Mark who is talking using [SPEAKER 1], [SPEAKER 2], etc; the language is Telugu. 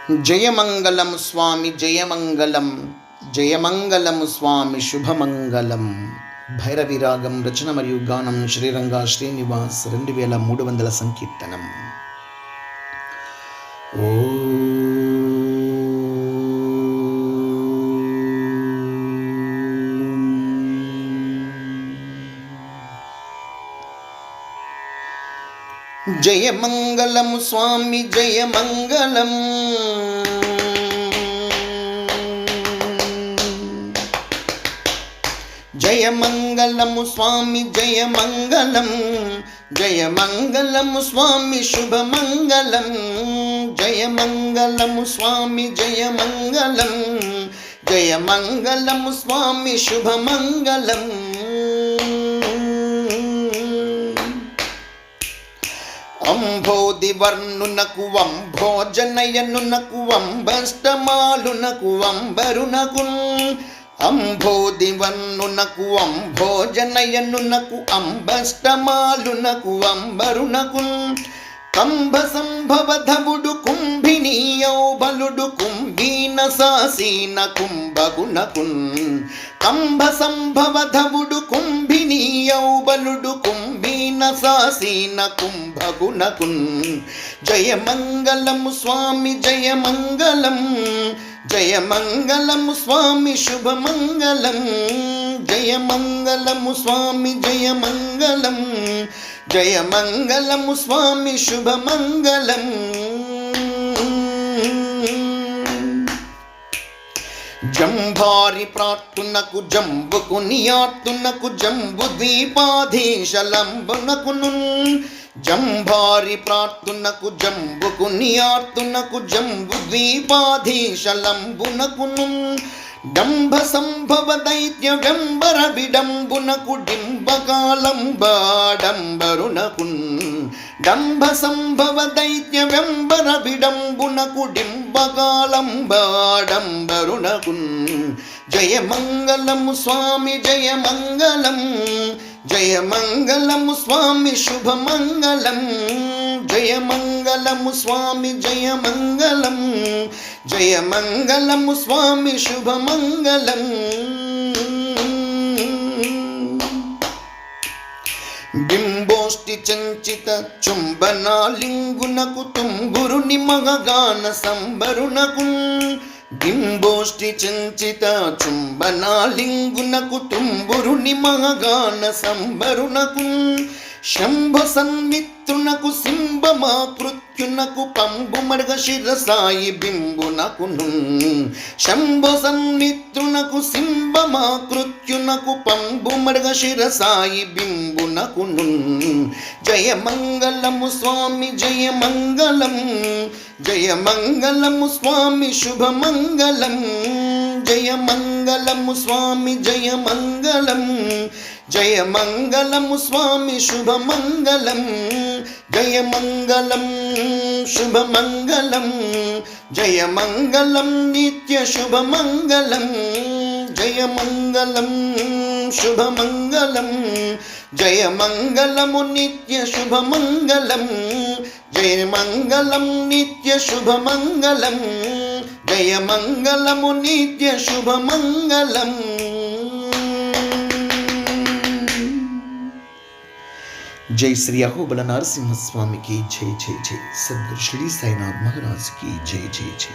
[SPEAKER 1] జయమంగళం స్వామి జయమంగళం, జయమంగళం స్వామి శుభమంగళం. భైరవి రాగం రచన మరియు గానం శ్రీరంగా శ్రీనివాస్ 2300 సంకీర్తనం. ఓ జయమంగళం స్వామి జయమంగళం, జయమంగళం స్వామి జయమంగళం, జయమంగళం స్వామి శుభమంగళం. జయమంగళం స్వామి జయమంగళం, జయమంగళం స్వామి శుభమంగళం. అంభోదివర్ణునకు అంభోజనయనునకు అంబష్టమాలునకు అంబరునకు, అంభోదివర్ణునకు అంభోజనయనునకు అంబష్టమాలునకు అంబరునకు, కంభ సంభవధవుడు కుంభినీయౌ బలుడు కుంభీన సాసీన కుంభగునకున్. కంభ సంభవధవుడు కుంభినీయౌ బలుడు కుంభీన సాసీన కుంభగునకున్. జయమంగళం స్వామి జయమంగళం, జయమంగళం స్వామి శుభమంగళం. జయమంగళం స్వామి జయమంగళం, జయమంగళం స్వామి శుభమంగళం. జంభారి ప్రార్తునకు జంబుకు నియార్తునకు జంబు ద్వీపాధీశలంబునకును, జంభారి ప్రార్తునకు జంబుకు నియార్తునకు జంబు ద్వీపాధీశలంబునకును, డంభ సంభవ దైత్య వెంబర విడంబునకు డింబకాలంబాడంబరునకున్. డంభ సంభవ దైత్య వెంబర విడంబునకు డింబకాలంబాడంబరునకున్. జయమంగళం స్వామి జయమంగళం, జయమంగళం స్వామి శుభమంగళం. జయమంగళం స్వామి జయమంగళం, జయమంగళం స్వామి శుభమంగళం. బింబోష్టి చంచిత చుంబనాలింగునకు తుంబురుని మగగాన సంబరునకు, బింబోష్టి చంచిత చుంబనాలింగునకు తుంబురుని మగగాన సంబరునకు, శంభ సన్మిత్రునకు సింబమాకృత్యునకు పంబు మర్గ శిరసాయి బింబునకును. శంభ సన్మిత్రునకు సింబమాకృత్యునకు పంబు మర్గ శిరసాయి బింబునకును. జయమంగళం స్వామి జయమంగళం, జయమంగళం స్వామి శుభమంగళం. జయమంగళం స్వామి జయమంగళం, జయమంగళం స్వామి శుభమంగళం. జయమంగళం శుభమంగళం, జయమంగళం నిత్య శుభమంగళం. జయమంగళం శుభమంగళం, జయమంగళము నిత్య శుభమంగళం. జయమంగళం నిత్య శుభమంగళం, జయమంగళము నిత్య శుభమంగళం. जय श्री अहोबल नरसिंह स्वामी की जय जय जय. सद्गुरु श्री साईनाथ महाराज की जय जय जय.